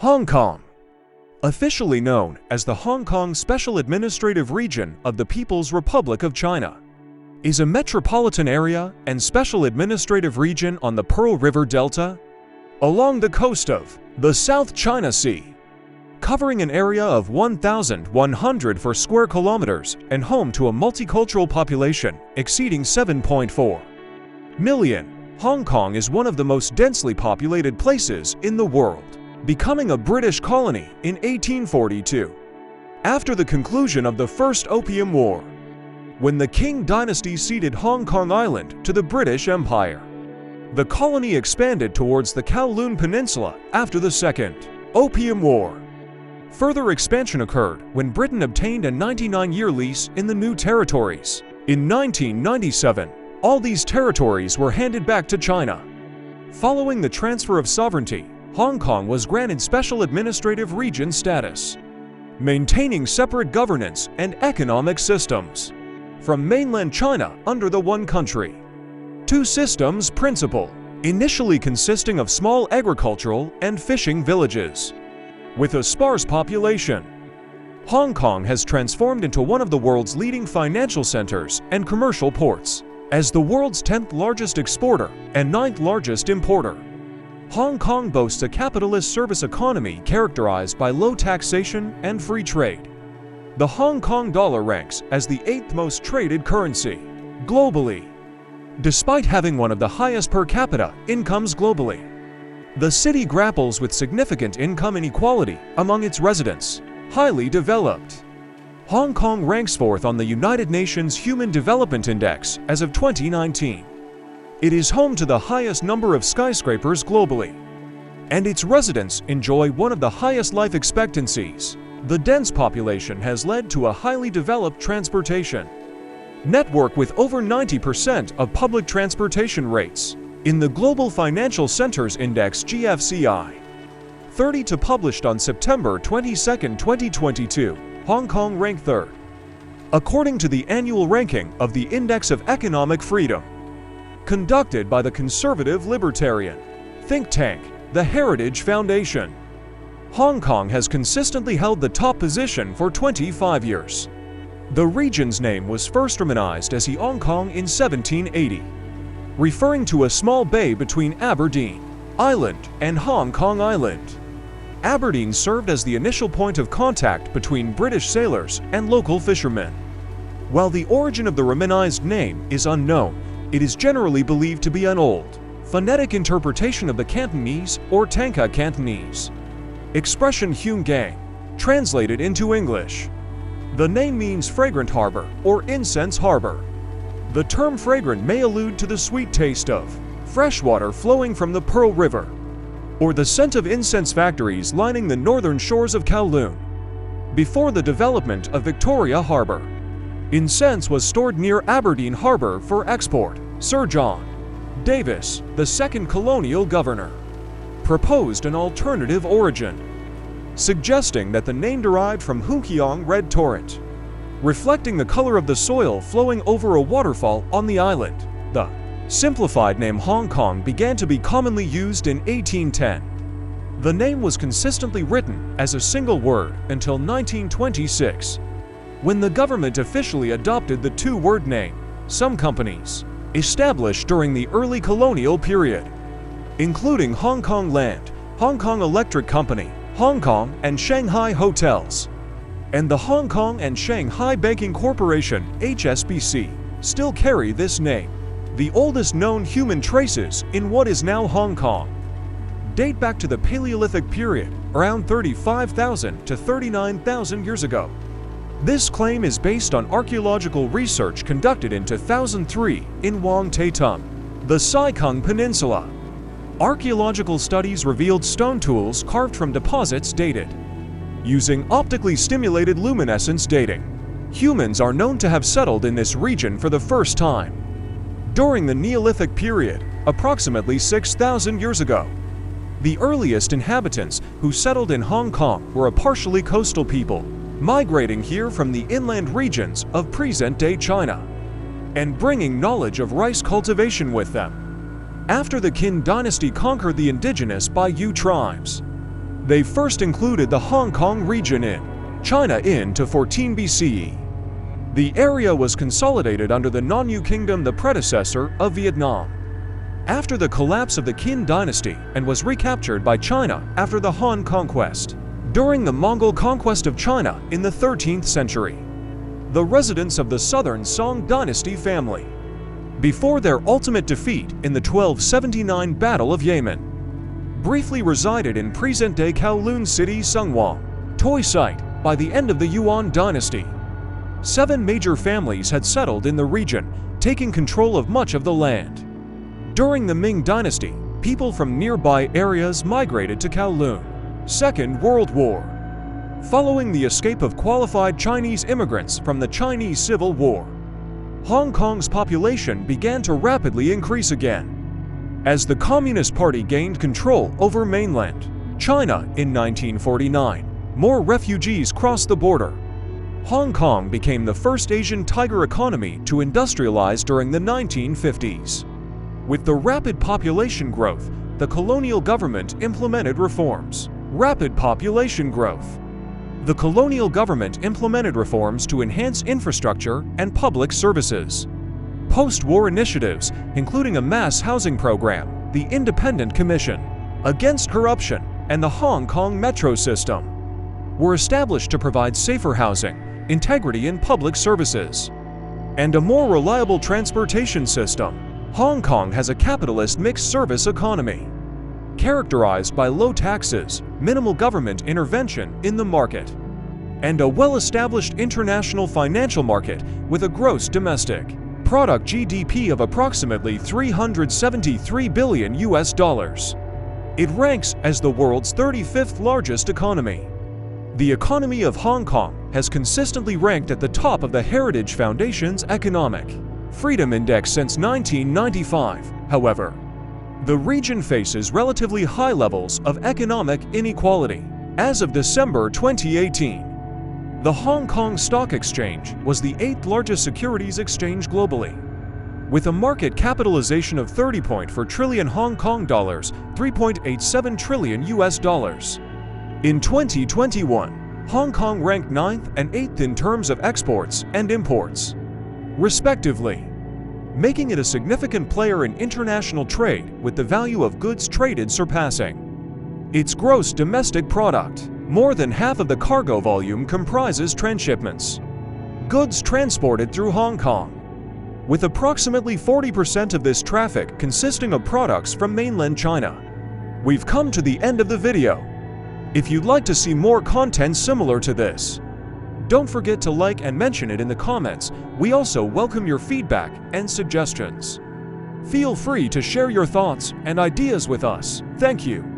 Hong Kong, officially known as the Hong Kong Special Administrative Region of the People's Republic of China, is a metropolitan area and special administrative region on the Pearl River Delta, along the coast of the South China Sea, covering an area of 1,104 square kilometers and home to a multicultural population exceeding 7.4 million. Hong Kong is one of the most densely populated places in the world, becoming a British colony in 1842, after the conclusion of the First Opium War, when the Qing dynasty ceded Hong Kong Island to the British Empire. The colony expanded towards the Kowloon Peninsula after the Second Opium War. Further expansion occurred when Britain obtained a 99-year lease in the new territories. In 1997, all these territories were handed back to China. Following the transfer of sovereignty, Hong Kong was granted special administrative region status, maintaining separate governance and economic systems from mainland China under the one country, two systems principle, initially consisting of small agricultural and fishing villages. With a sparse population, Hong Kong has transformed into one of the world's leading financial centers and commercial ports. As the world's 10th largest exporter and 9th largest importer, Hong Kong boasts a capitalist service economy characterized by low taxation and free trade. The Hong Kong dollar ranks as the 8th most traded currency globally, despite having one of the highest per capita incomes globally. The city grapples with significant income inequality among its residents. Highly developed, Hong Kong ranks 4th on the United Nations Human Development Index as of 2019. It is home to the highest number of skyscrapers globally, and its residents enjoy one of the highest life expectancies. The dense population has led to a highly developed transportation network with over 90% of public transportation rates. In the Global Financial Centers Index GFCI 30 published on September 22, 2022, Hong Kong ranked 3rd. According to the annual ranking of the Index of Economic Freedom, conducted by the conservative libertarian think tank, the Heritage Foundation, Hong Kong has consistently held the top position for 25 years. The region's name was first Romanized as Hong Kong in 1780, referring to a small bay between Aberdeen Island and Hong Kong Island. Aberdeen served as the initial point of contact between British sailors and local fishermen. While the origin of the Romanized name is unknown, it is generally believed to be an old, phonetic interpretation of the Cantonese or Tanka Cantonese expression Hung Gang, translated into English. The name means fragrant harbor or incense harbor. The term fragrant may allude to the sweet taste of fresh water flowing from the Pearl River, or the scent of incense factories lining the northern shores of Kowloon. Before the development of Victoria Harbour, incense was stored near Aberdeen Harbour for export. Sir John Davis, the second colonial governor, proposed an alternative origin, suggesting that the name derived from Hukiang Red Torrent, reflecting the color of the soil flowing over a waterfall on the island. The simplified name Hong Kong began to be commonly used in 1810. The name was consistently written as a single word until 1926, when the government officially adopted the two-word name. Some companies established during the early colonial period, including Hong Kong Land, Hong Kong Electric Company, Hong Kong and Shanghai Hotels, and the Hong Kong and Shanghai Banking Corporation (HSBC), still carry this name. The oldest known human traces in what is now Hong Kong date back to the Paleolithic period, around 35,000 to 39,000 years ago. This claim is based on archaeological research conducted in 2003 in Wong Tai Tung, the Sai Kung Peninsula. Archaeological studies revealed stone tools carved from deposits dated using optically stimulated luminescence dating. Humans are known to have settled in this region for the first time during the Neolithic period, approximately 6,000 years ago. The earliest inhabitants who settled in Hong Kong were a partially coastal people, migrating here from the inland regions of present-day China and bringing knowledge of rice cultivation with them. After the Qin dynasty conquered the indigenous Baiyu tribes, They first included the Hong Kong region in China into 14 BCE. The area was consolidated under the Nonyu Kingdom, the predecessor of Vietnam, after the collapse of the Qin dynasty, and was recaptured by China after the Han conquest. During the Mongol conquest of China in the 13th century, the residents of the southern Song dynasty family, before their ultimate defeat in the 1279 Battle of Yemen, briefly resided in present-day Kowloon City, Sungwon, Toi site. By the end of the Yuan dynasty, 7 major families had settled in the region, taking control of much of the land. During the Ming dynasty, people from nearby areas migrated to Kowloon. Second World War. Following the escape of qualified Chinese immigrants from the Chinese Civil War, Hong Kong's population began to rapidly increase again. As the Communist Party gained control over mainland China in 1949, more refugees crossed the border. Hong Kong became the first Asian tiger economy to industrialize during the 1950s. With the rapid population growth, the colonial government implemented reforms. Rapid population growth. The colonial government implemented reforms to enhance infrastructure and public services. Post-war initiatives, including a mass housing program, the Independent Commission Against Corruption, and the Hong Kong Metro System, were established to provide safer housing, integrity in public services, and a more reliable transportation system. Hong Kong has a capitalist mixed service economy, characterized by low taxes, minimal government intervention in the market, and a well-established international financial market with a gross domestic product GDP of approximately $373 billion. It ranks as the world's 35th largest economy. The economy of Hong Kong has consistently ranked at the top of the Heritage Foundation's Economic Freedom Index since 1995. However, the region faces relatively high levels of economic inequality. As of December 2018, the Hong Kong Stock Exchange was the 8th largest securities exchange globally, with a market capitalization of 30.4 trillion Hong Kong dollars, $3.87 trillion. In 2021, Hong Kong ranked 9th and 8th in terms of exports and imports, respectively, making it a significant player in international trade, with the value of goods traded surpassing its gross domestic product. More than half of the cargo volume comprises transshipments, goods transported through Hong Kong, with approximately 40% of this traffic consisting of products from mainland China. We've come to the end of the video. If you'd like to see more content similar to this, don't forget to like and mention it in the comments. We also welcome your feedback and suggestions. Feel free to share your thoughts and ideas with us. Thank you.